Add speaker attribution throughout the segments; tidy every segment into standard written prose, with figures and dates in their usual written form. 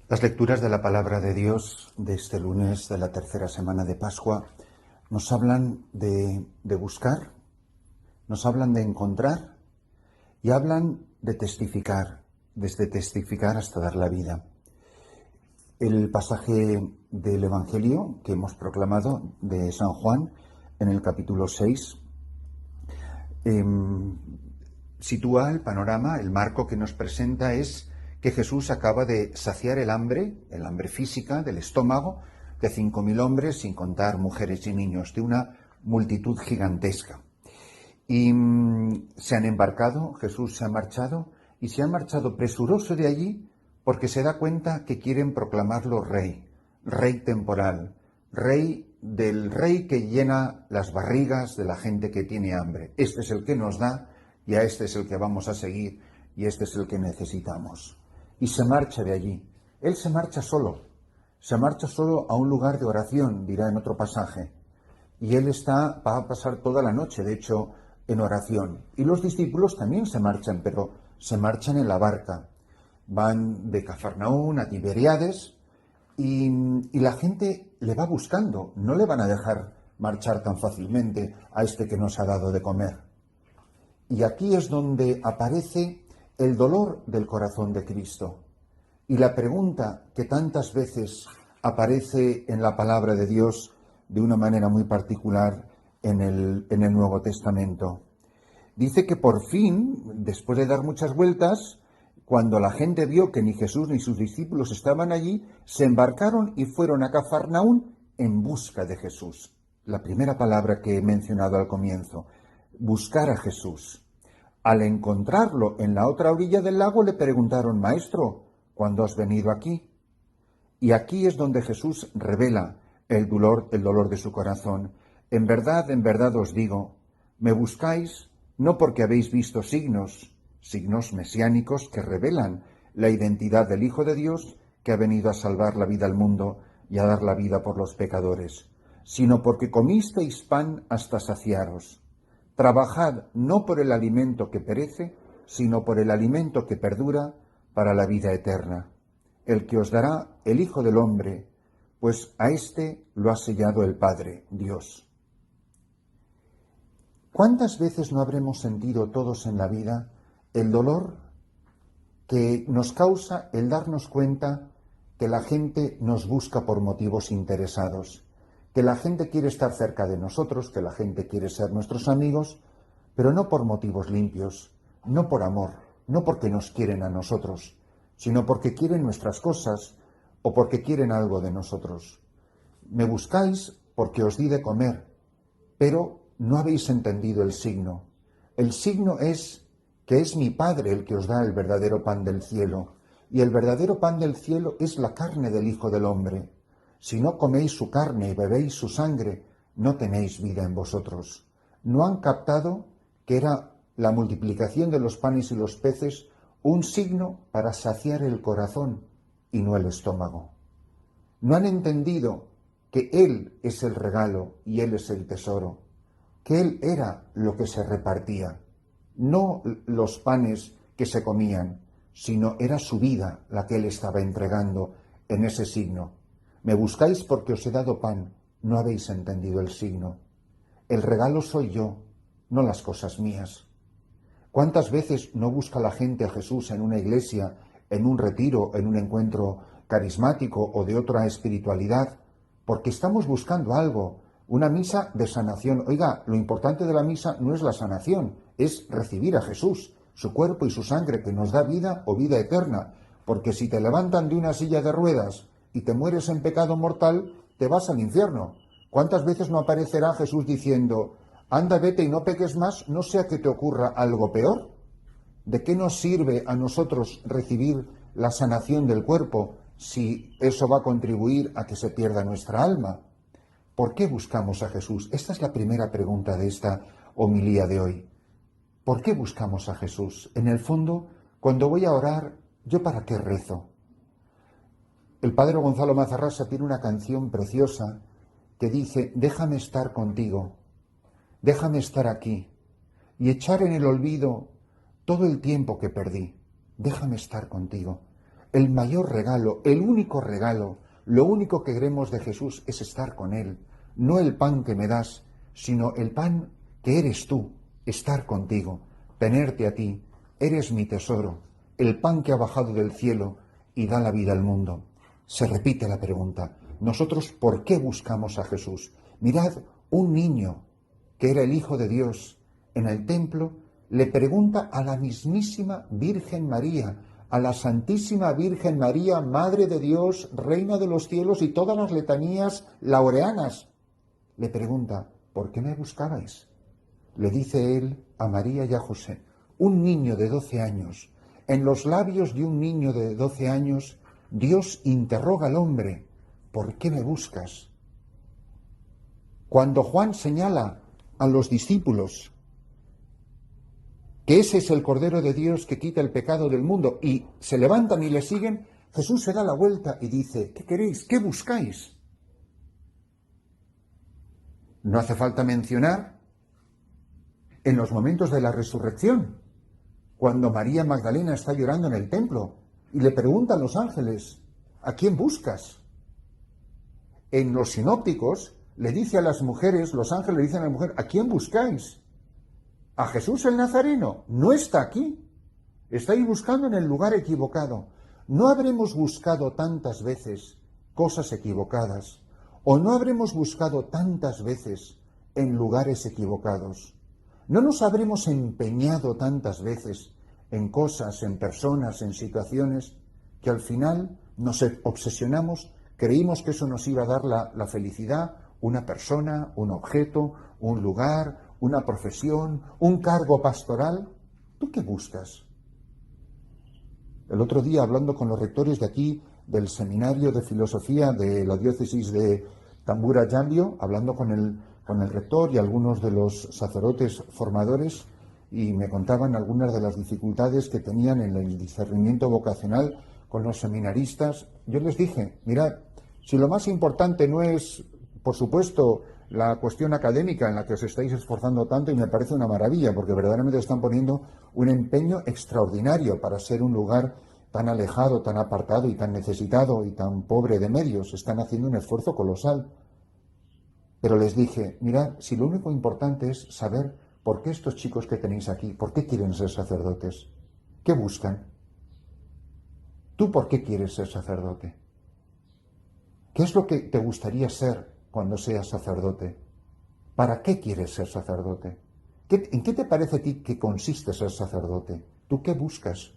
Speaker 1: Las lecturas de la palabra de Dios de este lunes de la tercera semana de Pascua nos hablan de buscar, nos hablan de encontrar y hablan de testificar, desde testificar hasta dar la vida. El pasaje del Evangelio que hemos proclamado de San Juan en el capítulo 6 sitúa el panorama, el marco que nos presenta es que Jesús acaba de saciar el hambre física del estómago de 5.000 hombres, sin contar mujeres y niños, de una multitud gigantesca. Y se han embarcado, Jesús se ha marchado, y se ha marchado presuroso de allí porque se da cuenta que quieren proclamarlo rey, rey temporal, rey del rey que llena las barrigas de la gente que tiene hambre. Este es el que nos da y a este es el que vamos a seguir y este es el que necesitamos. Y se marcha de allí. Él se marcha solo a un lugar de oración, dirá en otro pasaje. Y él va a pasar toda la noche, de hecho, en oración. Y los discípulos también se marchan, pero se marchan en la barca. Van de Cafarnaún a Tiberíades y la gente le va buscando. No le van a dejar marchar tan fácilmente a este que nos ha dado de comer. Y aquí es donde aparece el dolor del corazón de Cristo. Y la pregunta que tantas veces aparece en la palabra de Dios de una manera muy particular en el Nuevo Testamento. Dice que por fin, después de dar muchas vueltas, cuando la gente vio que ni Jesús ni sus discípulos estaban allí, se embarcaron y fueron a Cafarnaún en busca de Jesús. La primera palabra que he mencionado al comienzo, buscar a Jesús. Al encontrarlo en la otra orilla del lago le preguntaron: Maestro, ¿cuándo has venido aquí? Y aquí es donde Jesús revela el dolor de su corazón. En verdad os digo, me buscáis no porque habéis visto signos mesiánicos que revelan la identidad del Hijo de Dios que ha venido a salvar la vida al mundo y a dar la vida por los pecadores, sino porque comisteis pan hasta saciaros. Trabajad no por el alimento que perece, sino por el alimento que perdura para la vida eterna, el que os dará el Hijo del Hombre, pues a éste lo ha sellado el Padre, Dios. ¿Cuántas veces no habremos sentido todos en la vida el dolor que nos causa el darnos cuenta que la gente nos busca por motivos interesados, que la gente quiere estar cerca de nosotros, que la gente quiere ser nuestros amigos, pero no por motivos limpios, no por amor, no porque nos quieren a nosotros, sino porque quieren nuestras cosas o porque quieren algo de nosotros? Me buscáis porque os di de comer, pero no habéis entendido el signo. El signo es que es mi Padre el que os da el verdadero pan del cielo, y el verdadero pan del cielo es la carne del Hijo del Hombre. Si no coméis su carne y bebéis su sangre, no tenéis vida en vosotros. No han captado que era la multiplicación de los panes y los peces un signo para saciar el corazón y no el estómago. No han entendido que Él es el regalo y Él es el tesoro, que Él era lo que se repartía, no los panes que se comían, sino era su vida la que Él estaba entregando en ese signo. Me buscáis porque os he dado pan, no habéis entendido el signo. El regalo soy yo, no las cosas mías. ¿Cuántas veces no busca la gente a Jesús en una iglesia, en un retiro, en un encuentro carismático o de otra espiritualidad? Porque estamos buscando algo, una misa de sanación. Oiga, lo importante de la misa no es la sanación, es recibir a Jesús, su cuerpo y su sangre que nos da vida o vida eterna. Porque si te levantan de una silla de ruedas y te mueres en pecado mortal, te vas al infierno. ¿Cuántas veces no aparecerá Jesús diciendo: anda, vete y no peques más, no sea que te ocurra algo peor? ¿De qué nos sirve a nosotros recibir la sanación del cuerpo si eso va a contribuir a que se pierda nuestra alma? ¿Por qué buscamos a Jesús? Esta es la primera pregunta de esta homilía de hoy. ¿Por qué buscamos a Jesús? En el fondo, cuando voy a orar, ¿yo para qué rezo? El padre Gonzalo Mazarrasa tiene una canción preciosa que dice: déjame estar contigo, déjame estar aquí y echar en el olvido todo el tiempo que perdí. Déjame estar contigo. El mayor regalo, el único regalo, lo único que queremos de Jesús es estar con Él. No el pan que me das, sino el pan que eres tú, estar contigo, tenerte a ti. Eres mi tesoro, el pan que ha bajado del cielo y da la vida al mundo. Se repite la pregunta, nosotros, ¿por qué buscamos a Jesús? Mirad, un niño, que era el Hijo de Dios, en el templo, le pregunta a la mismísima Virgen María, a la Santísima Virgen María, Madre de Dios, Reina de los cielos y todas las letanías laureanas. Le pregunta, ¿por qué me buscabais? Le dice él a María y a José, un niño de 12 años, en los labios de un niño de 12 años, Dios interroga al hombre, ¿por qué me buscas? Cuando Juan señala a los discípulos que ese es el Cordero de Dios que quita el pecado del mundo, y se levantan y le siguen, Jesús se da la vuelta y dice, ¿qué queréis? ¿Qué buscáis? No hace falta mencionar en los momentos de la resurrección, cuando María Magdalena está llorando en el templo y le preguntan los ángeles, ¿a quién buscas? En los sinópticos le dice a las mujeres, los ángeles le dicen a la mujer, ¿a quién buscáis? A Jesús el Nazareno, no está aquí. Estáis buscando en el lugar equivocado. ¿No habremos buscado tantas veces cosas equivocadas? ¿O no habremos buscado tantas veces en lugares equivocados? ¿No nos habremos empeñado tantas veces en cosas, en personas, en situaciones, que al final nos obsesionamos, creímos que eso nos iba a dar la felicidad, una persona, un objeto, un lugar, una profesión, un cargo pastoral? ¿Tú qué buscas? El otro día, hablando con los rectores de aquí, del Seminario de Filosofía de la diócesis de Tambura-Yambio, hablando con el rector y algunos de los sacerdotes formadores, y me contaban algunas de las dificultades que tenían en el discernimiento vocacional con los seminaristas. Yo les dije, mirad, si lo más importante no es, por supuesto, la cuestión académica en la que os estáis esforzando tanto, y me parece una maravilla, porque verdaderamente están poniendo un empeño extraordinario para ser un lugar tan alejado, tan apartado y tan necesitado y tan pobre de medios. Están haciendo un esfuerzo colosal. Pero les dije, mirad, si lo único importante es saber por qué estos chicos que tenéis aquí, por qué quieren ser sacerdotes, ¿qué buscan? ¿Tú por qué quieres ser sacerdote? ¿Qué es lo que te gustaría ser cuando seas sacerdote? ¿Para qué quieres ser sacerdote? ¿En qué te parece a ti que consiste ser sacerdote? ¿Tú qué buscas?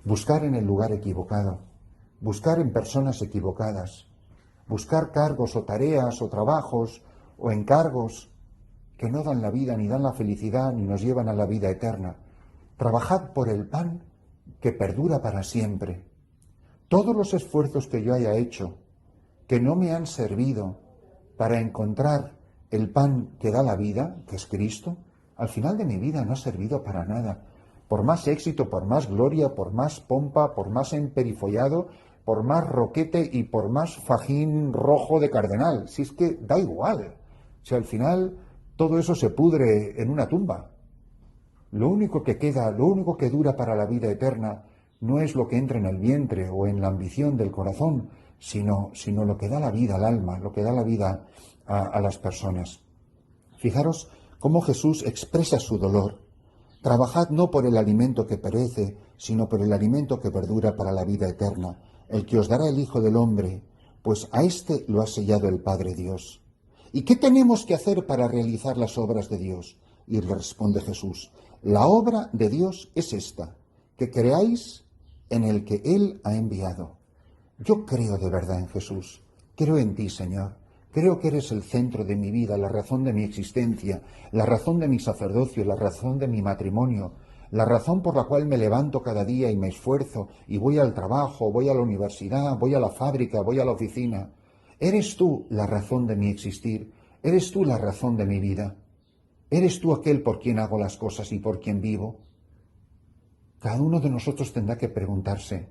Speaker 1: Buscar en el lugar equivocado, buscar en personas equivocadas, buscar cargos o tareas o trabajos o encargos que no dan la vida, ni dan la felicidad, ni nos llevan a la vida eterna. Trabajad por el pan que perdura para siempre. Todos los esfuerzos que yo haya hecho, que no me han servido para encontrar el pan que da la vida, que es Cristo, al final de mi vida no ha servido para nada. Por más éxito, por más gloria, por más pompa, por más emperifollado, por más roquete y por más fajín rojo de cardenal. Si es que da igual. Si al final todo eso se pudre en una tumba. Lo único que queda, lo único que dura para la vida eterna, no es lo que entra en el vientre o en la ambición del corazón, sino lo que da la vida al alma, lo que da la vida a las personas. Fijaros cómo Jesús expresa su dolor. Trabajad no por el alimento que perece, sino por el alimento que perdura para la vida eterna, el que os dará el Hijo del Hombre, pues a éste lo ha sellado el Padre Dios. ¿Y qué tenemos que hacer para realizar las obras de Dios? Y le responde Jesús, la obra de Dios es esta, que creáis en el que Él ha enviado. Yo creo de verdad en Jesús, creo en ti, Señor. Creo que eres el centro de mi vida, la razón de mi existencia, la razón de mi sacerdocio, la razón de mi matrimonio, la razón por la cual me levanto cada día y me esfuerzo y voy al trabajo, voy a la universidad, voy a la fábrica, voy a la oficina. Eres tú la razón de mi existir, eres tú la razón de mi vida, eres tú aquel por quien hago las cosas y por quien vivo. Cada uno de nosotros tendrá que preguntarse,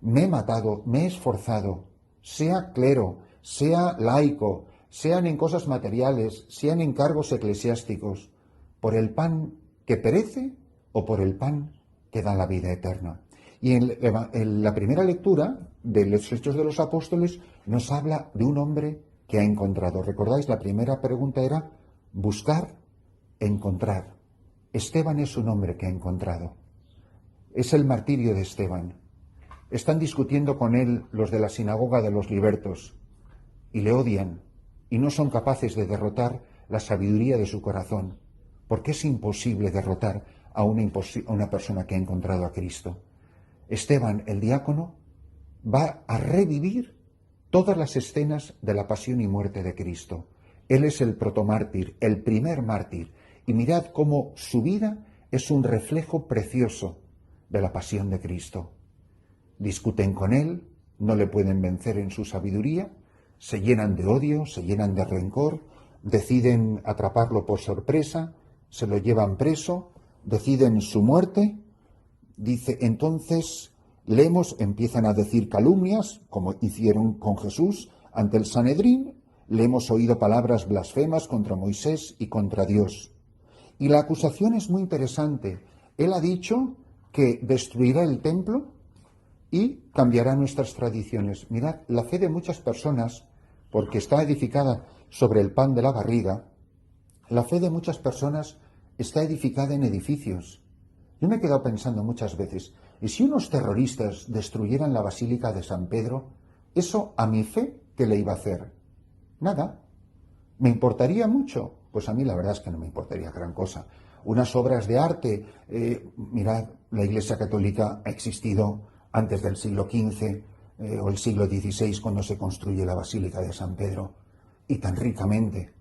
Speaker 1: me he matado, me he esforzado, sea clero, sea laico, sean en cosas materiales, sean en cargos eclesiásticos, ¿por el pan que perece o por el pan que da la vida eterna? Y en la primera lectura de los Hechos de los Apóstoles nos habla de un hombre que ha encontrado. ¿Recordáis? La primera pregunta era buscar, encontrar. Esteban es un hombre que ha encontrado. Es el martirio de Esteban. Están discutiendo con él los de la sinagoga de los libertos y le odian y no son capaces de derrotar la sabiduría de su corazón, porque es imposible derrotar a una persona que ha encontrado a Cristo. Esteban, el diácono, va a revivir todas las escenas de la pasión y muerte de Cristo. Él es el protomártir, el primer mártir, y mirad cómo su vida es un reflejo precioso de la pasión de Cristo. Discuten con él, no le pueden vencer en su sabiduría, se llenan de odio, se llenan de rencor, deciden atraparlo por sorpresa, se lo llevan preso, deciden su muerte. Dice, entonces empiezan a decir calumnias, como hicieron con Jesús ante el Sanedrín, le hemos oído palabras blasfemas contra Moisés y contra Dios. Y la acusación es muy interesante. Él ha dicho que destruirá el templo y cambiará nuestras tradiciones. Mirad, la fe de muchas personas, porque está edificada sobre el pan de la barriga, la fe de muchas personas está edificada en edificios. Yo me he quedado pensando muchas veces, ¿y si unos terroristas destruyeran la Basílica de San Pedro? ¿Eso a mi fe qué le iba a hacer? Nada. ¿Me importaría mucho? Pues a mí la verdad es que no me importaría gran cosa. Unas obras de arte, mirad, la Iglesia Católica ha existido antes del siglo XV o el siglo XVI, cuando se construye la Basílica de San Pedro, y tan ricamente.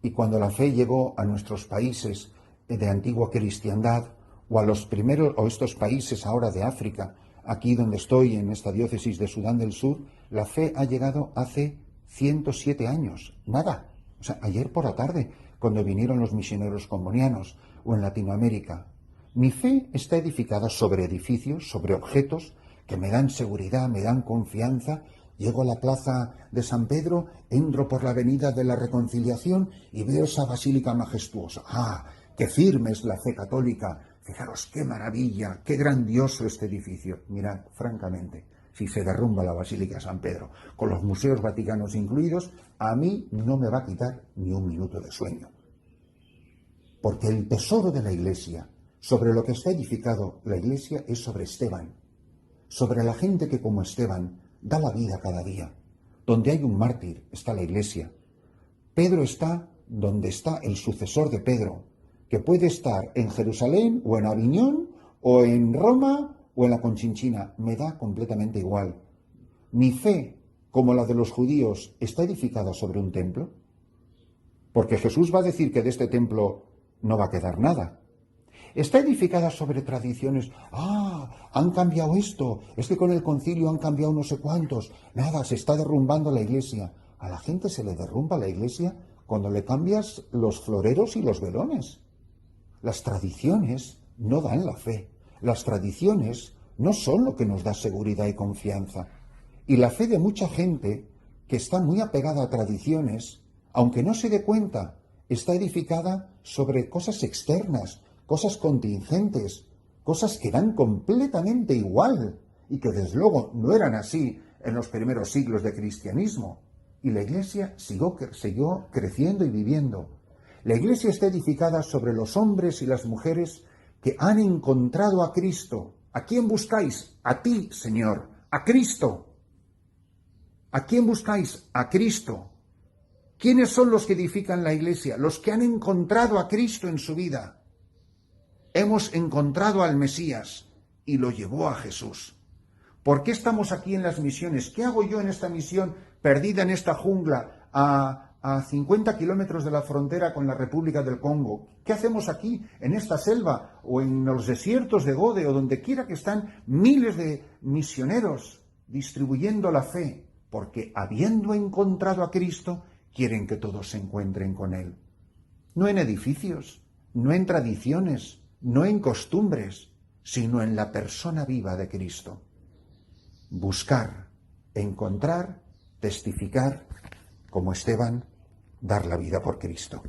Speaker 1: Y cuando la fe llegó a nuestros países de antigua cristiandad, o a los primeros, o estos países ahora de África, aquí donde estoy, en esta diócesis de Sudán del Sur, la fe ha llegado hace 107 años, nada. O sea, ayer por la tarde, cuando vinieron los misioneros combonianos, o en Latinoamérica. Mi fe está edificada sobre edificios, sobre objetos que me dan seguridad, me dan confianza. Llego a la plaza de San Pedro, entro por la avenida de la Reconciliación y veo esa basílica majestuosa. ¡Ah, qué firme es la fe católica! Fijaros, qué maravilla, qué grandioso este edificio. Mirad, francamente, si se derrumba la Basílica de San Pedro, con los museos vaticanos incluidos, a mí no me va a quitar ni un minuto de sueño. Porque el tesoro de la Iglesia, sobre lo que está edificado la Iglesia, es sobre Esteban, sobre la gente que como Esteban da la vida cada día. Donde hay un mártir está la Iglesia. Pedro está donde está el sucesor de Pedro, que puede estar en Jerusalén o en Aviñón o en Roma o en la Conchinchina. Me da completamente igual. Mi fe, como la de los judíos, está edificada sobre un templo, porque Jesús va a decir que de este templo no va a quedar nada. Está edificada sobre tradiciones. Han cambiado esto. Es que con el concilio han cambiado no sé cuántos. Nada, se está derrumbando la Iglesia. A la gente se le derrumba la Iglesia cuando le cambias los floreros y los velones. Las tradiciones no dan la fe. Las tradiciones no son lo que nos da seguridad y confianza. Y la fe de mucha gente que está muy apegada a tradiciones, aunque no se dé cuenta, está edificada sobre cosas externas, cosas contingentes, cosas que dan completamente igual y que desde luego no eran así en los primeros siglos de cristianismo. Y la Iglesia siguió creciendo y viviendo. La Iglesia está edificada sobre los hombres y las mujeres que han encontrado a Cristo. ¿A quién buscáis? A ti, Señor, a Cristo. ¿A quién buscáis? A Cristo. ¿Quiénes son los que edifican la Iglesia? Los que han encontrado a Cristo en su vida. Hemos encontrado al Mesías y lo llevó a Jesús. ¿Por qué estamos aquí en las misiones? ¿Qué hago yo en esta misión perdida en esta jungla a 50 kilómetros de la frontera con la República del Congo? ¿Qué hacemos aquí en esta selva o en los desiertos de Gode o donde quiera que están miles de misioneros distribuyendo la fe? Porque habiendo encontrado a Cristo, quieren que todos se encuentren con Él. No en edificios, no en tradiciones, no en costumbres, sino en la persona viva de Cristo. Buscar, encontrar, testificar, como Esteban, dar la vida por Cristo.